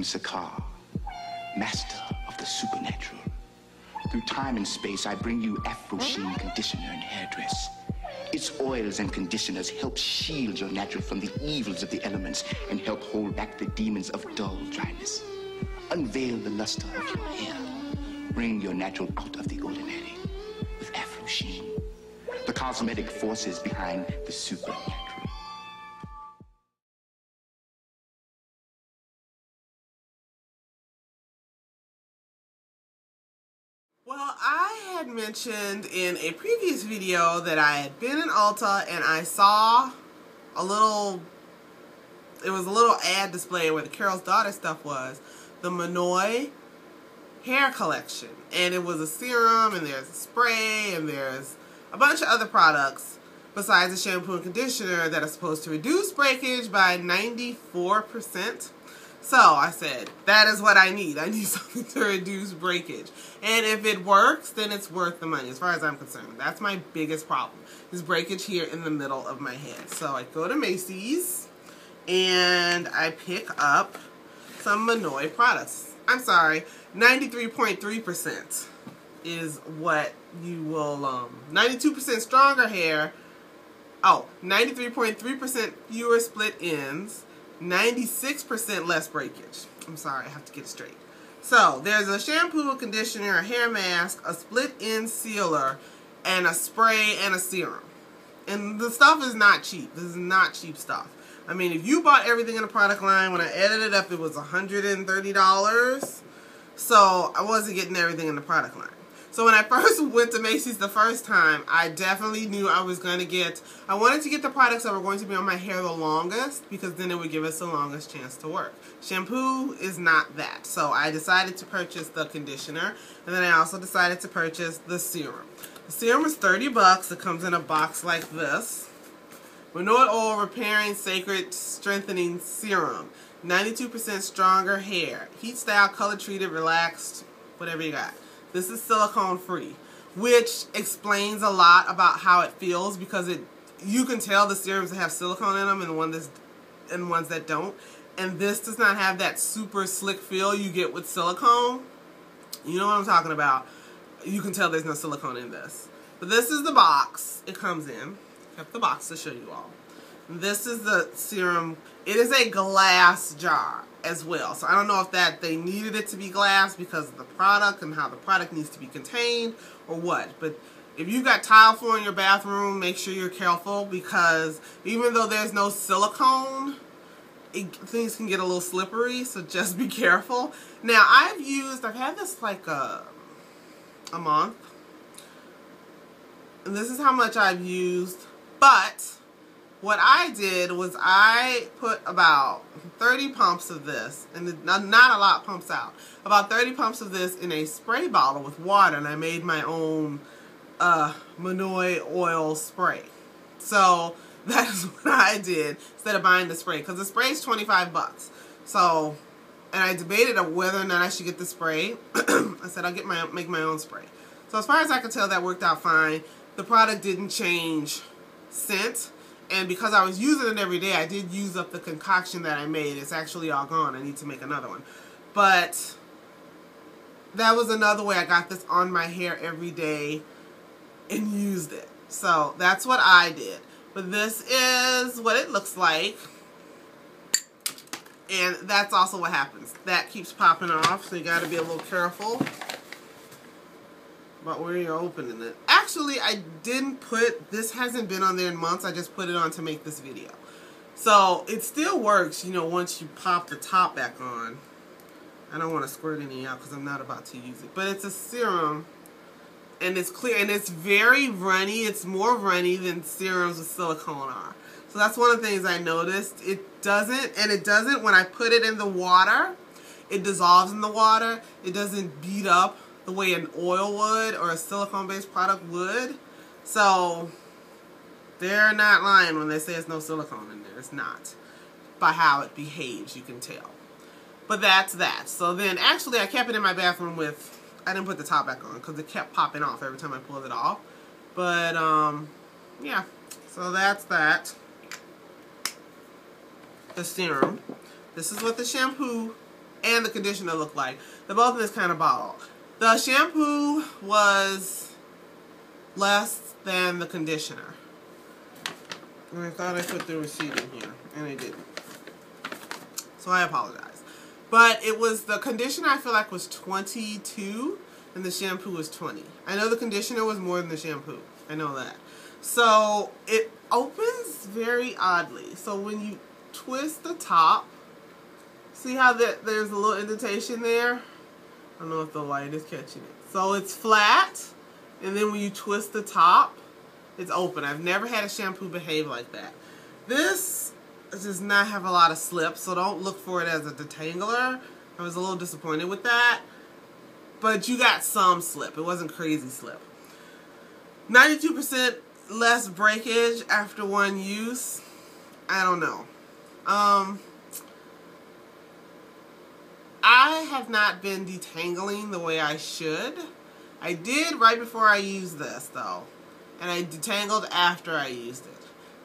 Sakar, master of the supernatural. Through time and space, I bring you Afro Sheen conditioner and hairdress. Its oils and conditioners help shield your natural from the evils of the elements and help hold back the demons of dull dryness. Unveil the luster of your hair. Bring your natural out of the ordinary with Afro Sheen, the cosmetic forces behind the supernatural. Well, I had mentioned in a previous video that I had been in Ulta and I saw a little ad display where the Carol's Daughter stuff was, the Monoi hair collection. And it was a serum and there's a spray and there's a bunch of other products besides the shampoo and conditioner that are supposed to reduce breakage by 94%. So I said, that is what I need. I need something to reduce breakage. And if it works, then it's worth the money as far as I'm concerned. That's my biggest problem, is breakage here in the middle of my head. So I go to Macy's and I pick up some Monoi products. I'm sorry, 93.3% is what you will, 92% stronger hair. Oh, 93.3% fewer split ends. 96% less breakage. I'm sorry, I have to get it straight. So, there's a shampoo, a conditioner, a hair mask, a split end sealer, and a spray and a serum. And the stuff is not cheap. This is not cheap stuff. I mean, if you bought everything in the product line, when I added it up, it was $130. So, I wasn't getting everything in the product line. So when I first went to Macy's the first time, I definitely knew I was going to get, I wanted to get the products that were going to be on my hair the longest, because then it would give us the longest chance to work. Shampoo is not that. So I decided to purchase the conditioner, and then I also decided to purchase the serum. The serum is 30 bucks. It comes in a box like this. Monoi Oil Repairing Sacred Strengthening Serum. 92% stronger hair. Heat style, color treated, relaxed, whatever you got. This is silicone free, which explains a lot about how it feels, because you can tell the serums that have silicone in them and ones that don't. And this does not have that super slick feel you get with silicone. You know what I'm talking about. You can tell there's no silicone in this. But this is the box it comes in. I kept the box to show you all. This is the serum. It is a glass jar as well. So I don't know if they needed it to be glass because of the product and how the product needs to be contained or what. But if you've got tile floor in your bathroom, make sure you're careful, because even though there's no silicone, things can get a little slippery, so just be careful. Now I've had this like a month, and this is how much I've used. But what I did was I put about 30 pumps of this, and not a lot pumps out, about 30 pumps of this in a spray bottle with water, and I made my own Monoi oil spray. So that is what I did instead of buying the spray, because the spray is 25 bucks. So, and I debated whether or not I should get the spray. I said I'll make my own spray. So as far as I could tell, that worked out fine. The product didn't change scent. And because I was using it every day, I did use up the concoction that I made. It's actually all gone. I need to make another one. But that was another way I got this on my hair every day and used it. So that's what I did. But this is what it looks like. And that's also what happens. That keeps popping off, so you got to be a little careful about where you're opening it. Actually, I didn't put, this hasn't been on there in months. I just put it on to make this video. So it still works, you know, once you pop the top back on. I don't want to squirt any out because I'm not about to use it. But it's a serum, and it's clear, and it's very runny. It's more runny than serums with silicone are. So that's one of the things I noticed. It doesn't, when I put it in the water, it dissolves in the water. It doesn't beat up the way an oil would or a silicone-based product would. So they're not lying when they say there's no silicone in there. It's not. By how it behaves, you can tell. But that's that. So then, actually, I kept it in my bathroom with, I didn't put the top back on because it kept popping off every time I pulled it off. But, yeah. So that's that. The serum. This is what the shampoo and the conditioner look like. They're both in this kind of bottle. The shampoo was less than the conditioner. And I thought I put the receipt in here, and I didn't. So I apologize. But it was, the conditioner I feel like was $22, and the shampoo was $20. I know the conditioner was more than the shampoo. I know that. So it opens very oddly. So when you twist the top, see how there's a little indentation there? I don't know if the light is catching it. So it's flat, and then when you twist the top, it's open. I've never had a shampoo behave like that. This does not have a lot of slip, so don't look for it as a detangler. I was a little disappointed with that. But you got some slip. It wasn't crazy slip. 92% less breakage after one use. I don't know. I have not been detangling the way I should. I did right before I used this though. And I detangled after I used it.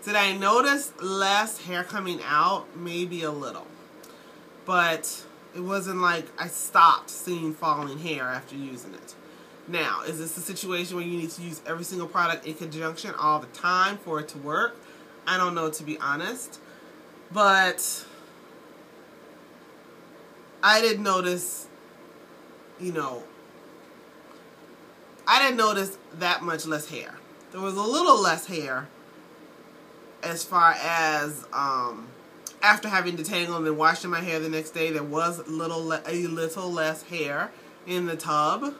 Did I notice less hair coming out? Maybe a little. But it wasn't like I stopped seeing falling hair after using it. Now, is this a situation where you need to use every single product in conjunction all the time for it to work? I don't know, to be honest. But I didn't notice, you know, I didn't notice that much less hair. There was a little less hair as far as after having detangled and then washing my hair the next day. There was a little less hair in the tub.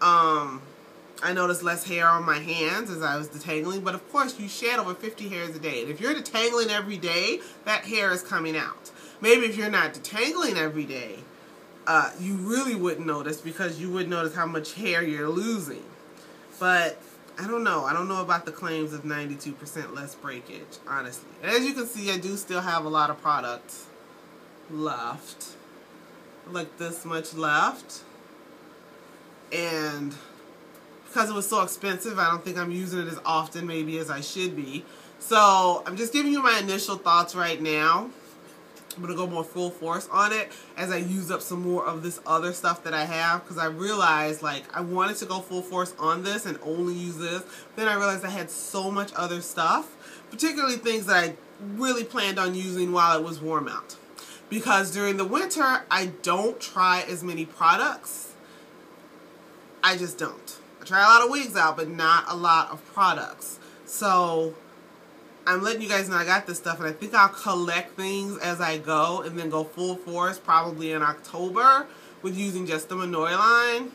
I noticed less hair on my hands as I was detangling, but of course you shed over 50 hairs a day. And if you're detangling every day, that hair is coming out. Maybe if you're not detangling every day, you really wouldn't notice, because you would notice how much hair you're losing. But I don't know. I don't know about the claims of 92% less breakage, honestly. And as you can see, I do still have a lot of products left. Like this much left. And because it was so expensive, I don't think I'm using it as often maybe as I should be. So I'm just giving you my initial thoughts right now. I'm going to go more full force on it as I use up some more of this other stuff that I have, because I realized, like, I wanted to go full force on this and only use this. Then I realized I had so much other stuff, particularly things that I really planned on using while it was warm out. Because during the winter, I don't try as many products. I just don't. I try a lot of wigs out, but not a lot of products. So I'm letting you guys know I got this stuff, and I think I'll collect things as I go and then go full force probably in October with using just the Monoi line.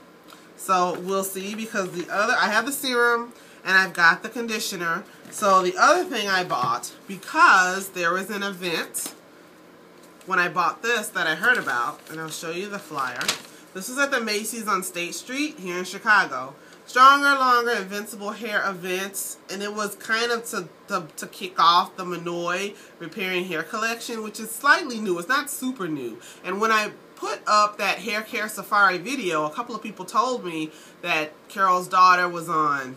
So we'll see, because I have the serum and I've got the conditioner. So the other thing I bought, because there was an event when I bought this that I heard about, and I'll show you the flyer. This was at the Macy's on State Street here in Chicago. Stronger, Longer, Invincible Hair events, and it was kind of to kick off the Monoi Repairing Hair Collection, which is slightly new. It's not super new. And when I put up that hair care safari video, a couple of people told me that Carol's daughter was on,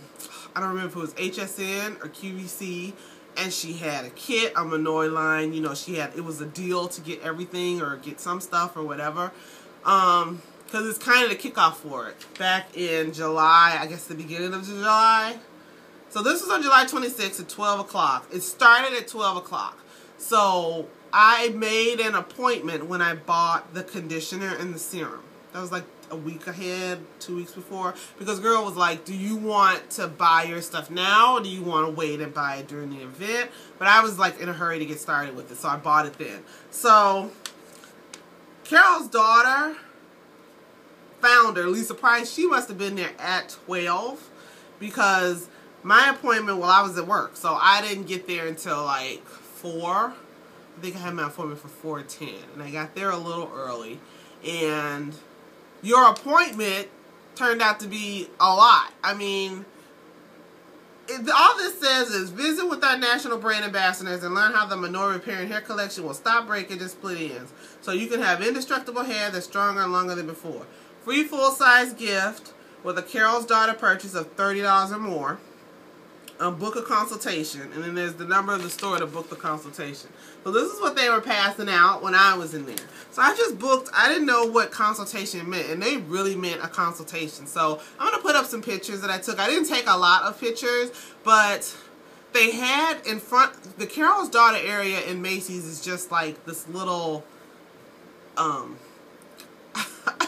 I don't remember if it was HSN or QVC, and she had a kit, a Monoi line. You know, it was a deal to get everything or get some stuff or whatever. Because it's kind of the kickoff for it. Back in July, I guess the beginning of July. So this was on July 26th at 12 o'clock. It started at 12 o'clock. So I made an appointment when I bought the conditioner and the serum. That was like a week ahead, 2 weeks before. Because girl was like, do you want to buy your stuff now, or do you want to wait and buy it during the event? But I was like in a hurry to get started with it, so I bought it then. So Carol's daughter, founder, Lisa Price, she must have been there at 12, because my appointment, well, I was at work, so I didn't get there until like 4. I think I had my appointment for 4:10, and I got there a little early, and your appointment turned out to be a lot. I mean, all this says is visit with our national brand ambassadors and learn how the Monoi Repairing Hair Collection will stop breakage and split ends, so you can have indestructible hair that's stronger and longer than before. Free full-size gift with a Carol's Daughter purchase of $30 or more. book a consultation, and then there's the number of the store to book the consultation. So this is what they were passing out when I was in there. So I just booked. I didn't know what consultation meant, and they really meant a consultation. So I'm going to put up some pictures that I took. I didn't take a lot of pictures, but they had in front, the Carol's Daughter area in Macy's is just like this little, I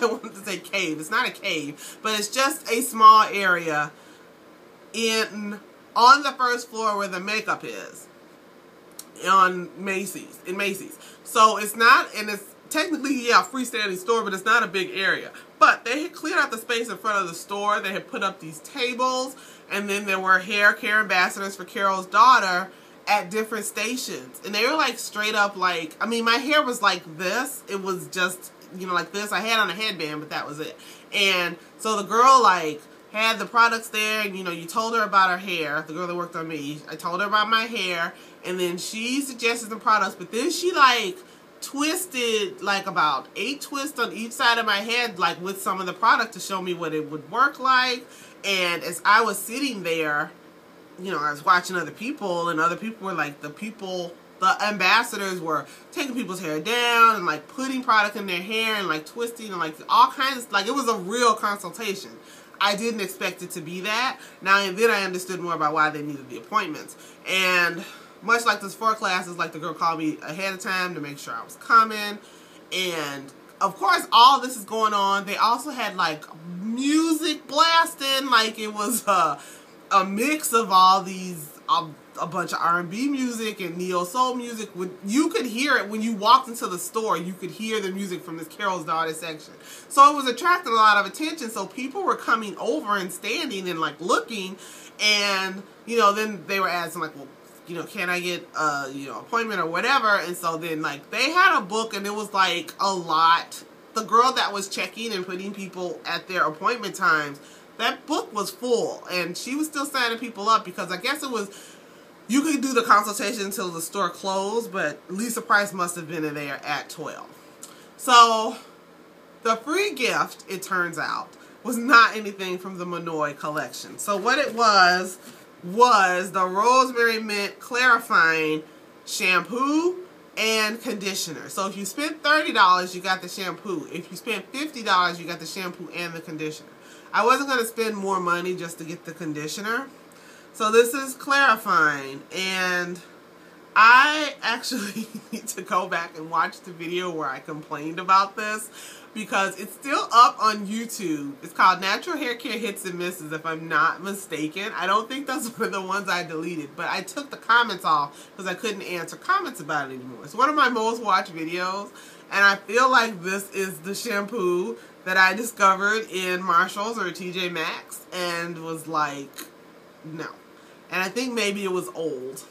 wanted to say cave. It's not a cave, but it's just a small area on the first floor where the makeup is in Macy's. So it's not, and it's technically, yeah, a freestanding store, but it's not a big area. But they had cleared out the space in front of the store. They had put up these tables, and then there were hair care ambassadors for Carol's Daughter at different stations. And they were like straight up like, I mean, my hair was like this. It was just, you know, like this. I had on a headband, but that was it. And so the girl like had the products there, and you know, you told her about her hair, the girl that worked on me. I told her about my hair, and then she suggested some products, but then she like twisted like about 8 twists on each side of my head, like with some of the product to show me what it would work like. And as I was sitting there, you know, I was watching other people, and other people were like, the ambassadors were taking people's hair down and like putting product in their hair and like twisting and like all kinds, like it was a real consultation. I didn't expect it to be that. Now and then I understood more about why they needed the appointments. And much like this 4 classes, like the girl called me ahead of time to make sure I was coming. And of course, all this is going on. They also had like music blasting, like it was a mix of all these, a bunch of R&B music and neo soul music. You could hear it when you walked into the store. You could hear the music from this Carol's Daughter section. So it was attracting a lot of attention. So people were coming over and standing and like looking, and you know, then they were asking like, well, you know, can I get a, you know, appointment or whatever? And so then like they had a book, and it was like a lot. The girl that was checking and putting people at their appointment times, that book was full, and she was still signing people up because I guess it was, you could do the consultation until the store closed, but Lisa Price must have been in there at 12. So the free gift, it turns out, was not anything from the Monoi collection. So what it was the Rosemary Mint Clarifying Shampoo and Conditioner. So if you spent $30, you got the shampoo. If you spent $50, you got the shampoo and the conditioner. I wasn't going to spend more money just to get the conditioner. So this is clarifying, and I actually need to go back and watch the video where I complained about this, because it's still up on YouTube. It's called Natural Hair Care Hits and Misses, if I'm not mistaken. I don't think that's one of the ones I deleted, but I took the comments off because I couldn't answer comments about it anymore. It's one of my most watched videos, and I feel like this is the shampoo that I discovered in Marshall's or TJ Maxx and was like, no. And I think maybe it was old.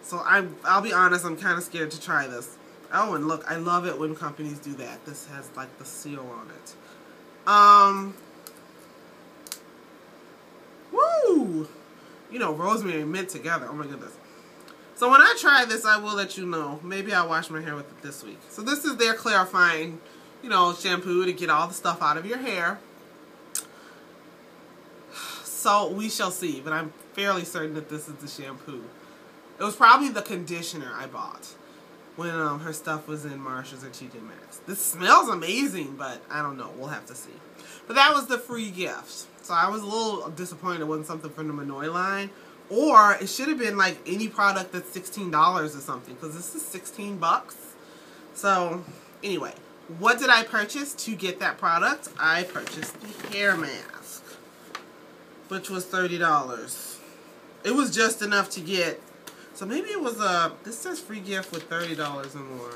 So I'll be honest, I'm kind of scared to try this. Oh, and look, I love it when companies do that. This has like the seal on it. Woo! You know, rosemary and mint together. Oh my goodness. So when I try this, I will let you know. Maybe I'll wash my hair with it this week. So this is their clarifying, you know, shampoo to get all the stuff out of your hair. So we shall see, but I'm fairly certain that this is the shampoo. It was probably the conditioner I bought when her stuff was in Marshall's or TJ Maxx. This smells amazing, but I don't know. We'll have to see. But that was the free gift. So I was a little disappointed it wasn't something from the Monoi line. Or it should have been like any product that's $16 or something, because this is 16 bucks. So anyway, what did I purchase to get that product? I purchased the hair mask, which was $30. It was just enough to get, so maybe it was a, this says free gift with $30 or more.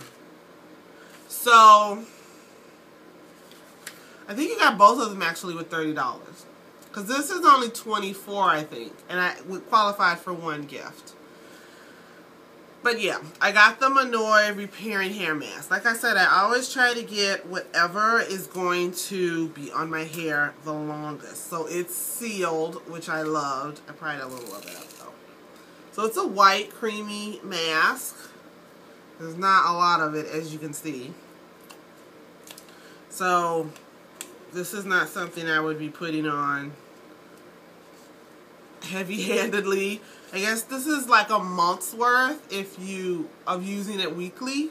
So I think you got both of them actually with $30. Because this is only $24, I think. And I qualified for one gift. But yeah, I got the Monoi Repairing Hair Mask. Like I said, I always try to get whatever is going to be on my hair the longest. So it's sealed, which I loved. I pried a little of it up though. So it's a white, creamy mask. There's not a lot of it, as you can see. So this is not something I would be putting on heavy-handedly. I guess this is like a month's worth of using it weekly.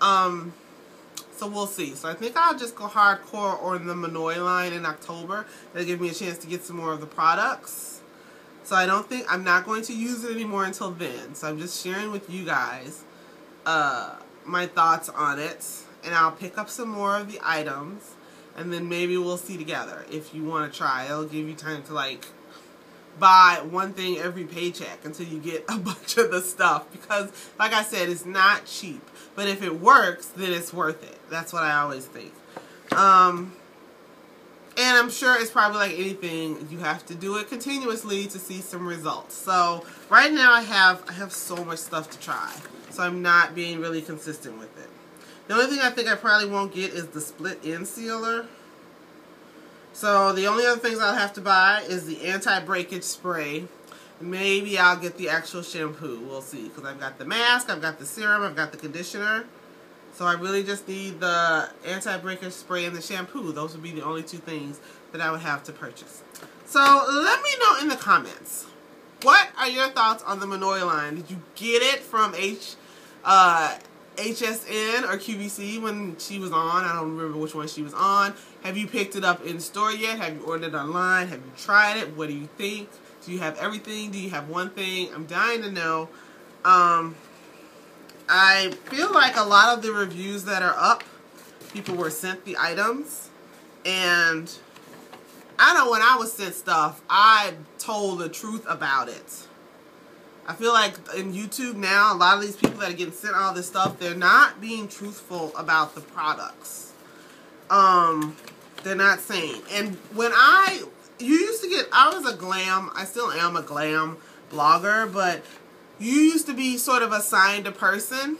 So we'll see. So I think I'll just go hardcore on the Monoi line in October. That'll give me a chance to get some more of the products. So I'm not going to use it anymore until then. So I'm just sharing with you guys my thoughts on it. And I'll pick up some more of the items. And then maybe we'll see together if you want to try. It'll give you time to like buy one thing every paycheck until you get a bunch of the stuff. Because like I said, it's not cheap. But if it works, then it's worth it. That's what I always think. And I'm sure it's probably like anything, you have to do it continuously to see some results. So right now I have so much stuff to try. So I'm not being really consistent with it. The only thing I think I probably won't get is the split end sealer. So the only other things I'll have to buy is the anti-breakage spray. Maybe I'll get the actual shampoo. We'll see. Because I've got the mask, I've got the serum, I've got the conditioner. So I really just need the anti-breakage spray and the shampoo. Those would be the only two things that I would have to purchase. So let me know in the comments. What are your thoughts on the Monoi line? Did you get it from HSN or QVC when she was on? I don't remember which one she was on. Have you picked it up in store yet? Have you ordered it online? Have you tried it? What do you think? Do you have everything? Do you have one thing? I'm dying to know. I feel like a lot of the reviews that are up, people were sent the items. And I know when I was sent stuff, I told the truth about it. I feel like in YouTube now, a lot of these people that are getting sent all this stuff, they're not being truthful about the products. They're not saying. And when I was a glam, I still am a glam blogger, but you used to be sort of assigned a person,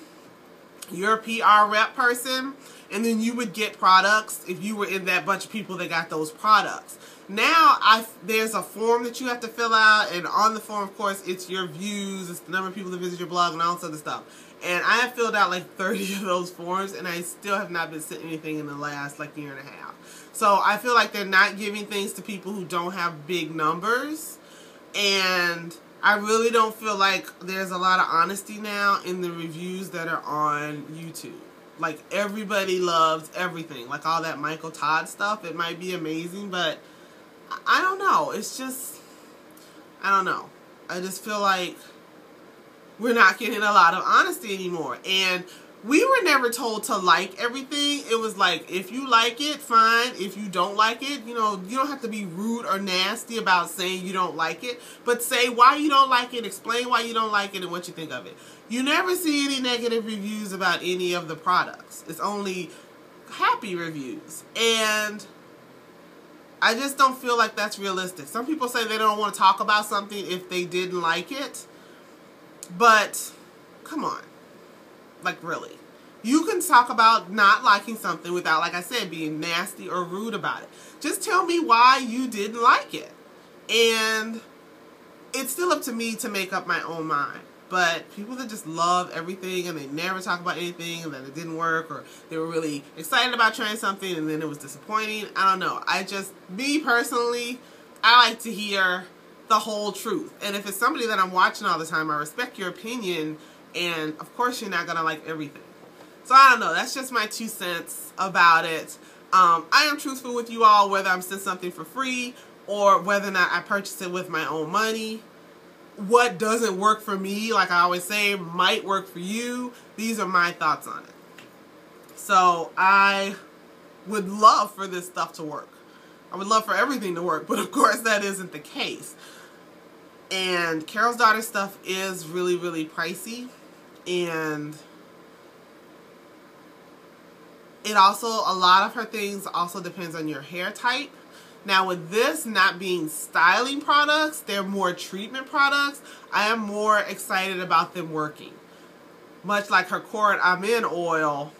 your PR rep person, and then you would get products if you were in that bunch of people that got those products. Now, there's a form that you have to fill out, and on the form, of course, it's your views, it's the number of people that visit your blog, and all this other stuff. And I have filled out like 30 of those forms, and I still have not been sent anything in the last like year and a half. So I feel like they're not giving things to people who don't have big numbers, and I really don't feel like there's a lot of honesty now in the reviews that are on YouTube. Like, everybody loves everything. Like, all that Michael Todd stuff, it might be amazing, but I don't know. It's just, I don't know. I just feel like we're not getting a lot of honesty anymore. And we were never told to like everything. It was like, if you like it, fine. If you don't like it, you know, you don't have to be rude or nasty about saying you don't like it. But say why you don't like it, explain why you don't like it, and what you think of it. You never see any negative reviews about any of the products. It's only happy reviews. And I just don't feel like that's realistic. Some people say they don't want to talk about something if they didn't like it. But, come on. Like, really. You can talk about not liking something without, like I said, being nasty or rude about it. Just tell me why you didn't like it. And it's still up to me to make up my own mind. But people that just love everything and they never talk about anything and that it didn't work, or they were really excited about trying something and then it was disappointing, I don't know. Me personally, I like to hear the whole truth. And if it's somebody that I'm watching all the time, I respect your opinion, and of course you're not going to like everything. So I don't know. That's just my 2 cents about it. I am truthful with you all, whether I'm sent something for free or whether or not I purchased it with my own money. What doesn't work for me, like I always say, might work for you. These are my thoughts on it. So I would love for this stuff to work. I would love for everything to work, but of course that isn't the case. And Carol's Daughter stuff is really, really pricey. And it also, a lot of her things also depends on your hair type. Now with this not being styling products, they're more treatment products, I am more excited about them working. Much like her Court Amen oil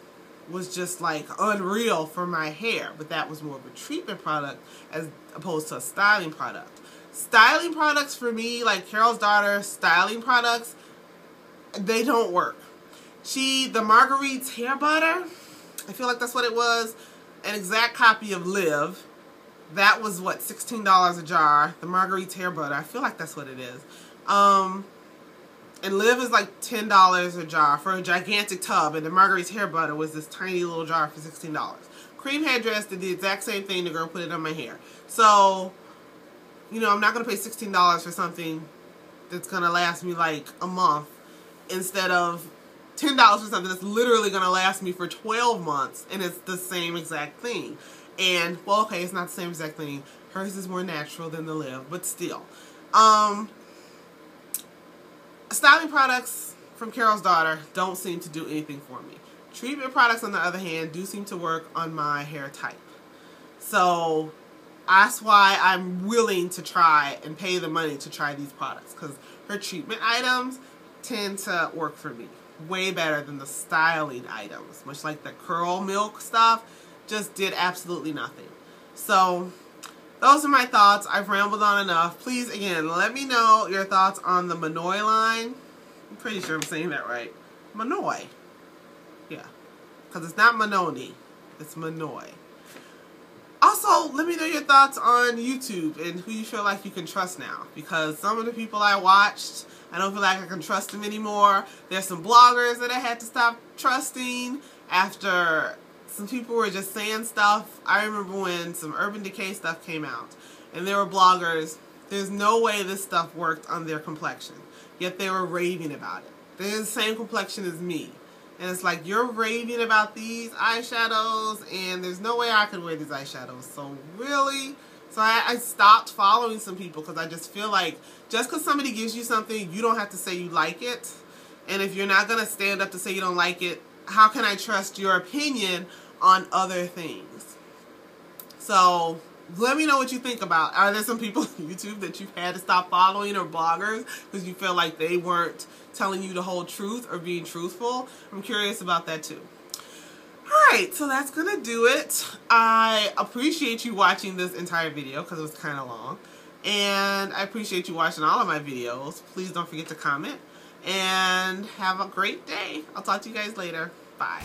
was just like unreal for my hair, but that was more of a treatment product as opposed to a styling product. Styling products for me, like Carol's Daughter styling products, they don't work. The Marguerite's hair butter, I feel like that's what it was, an exact copy of Live. That was what, $16 a jar. The Marguerite's hair butter, I feel like that's what it is. And Live is like $10 a jar for a gigantic tub, and the Marguerite's hair butter was this tiny little jar for $16. Cream Hairdress did the exact same thing. The girl put it on my hair. So, you know, I'm not going to pay $16 for something that's going to last me like a month instead of $10 for something that's literally going to last me for 12 months, and it's the same exact thing. And, well, okay, it's not the same exact thing. Hers is more natural than the Live, but still. Styling products from Carol's Daughter don't seem to do anything for me. Treatment products, on the other hand, do seem to work on my hair type. So that's why I'm willing to try and pay the money to try these products, because her treatment items tend to work for me way better than the styling items, much like the curl milk stuff just did absolutely nothing. So those are my thoughts. I've rambled on enough. Please, again, let me know your thoughts on the Monoi line. I'm pretty sure I'm saying that right. Monoi. Yeah. Because it's not Mononi. It's Monoi. Also, let me know your thoughts on YouTube and who you feel like you can trust now. Because some of the people I watched, I don't feel like I can trust them anymore. There's some bloggers that I had to stop trusting after some people were just saying stuff. I remember when some Urban Decay stuff came out, and there were bloggers, there's no way this stuff worked on their complexion, yet they were raving about it. They had the same complexion as me, and it's like, you're raving about these eyeshadows, and there's no way I could wear these eyeshadows. So really? So I stopped following some people, because I just feel like just because somebody gives you something, you don't have to say you like it. And if you're not going to stand up to say you don't like it, how can I trust your opinion on other things? So let me know what you think about. Are there some people on YouTube that you've had to stop following, or bloggers, because you feel like they weren't telling you the whole truth or being truthful? I'm curious about that too. Alright, so that's going to do it. I appreciate you watching this entire video because it was kind of long. And I appreciate you watching all of my videos. Please don't forget to comment. And have a great day. I'll talk to you guys later. Bye.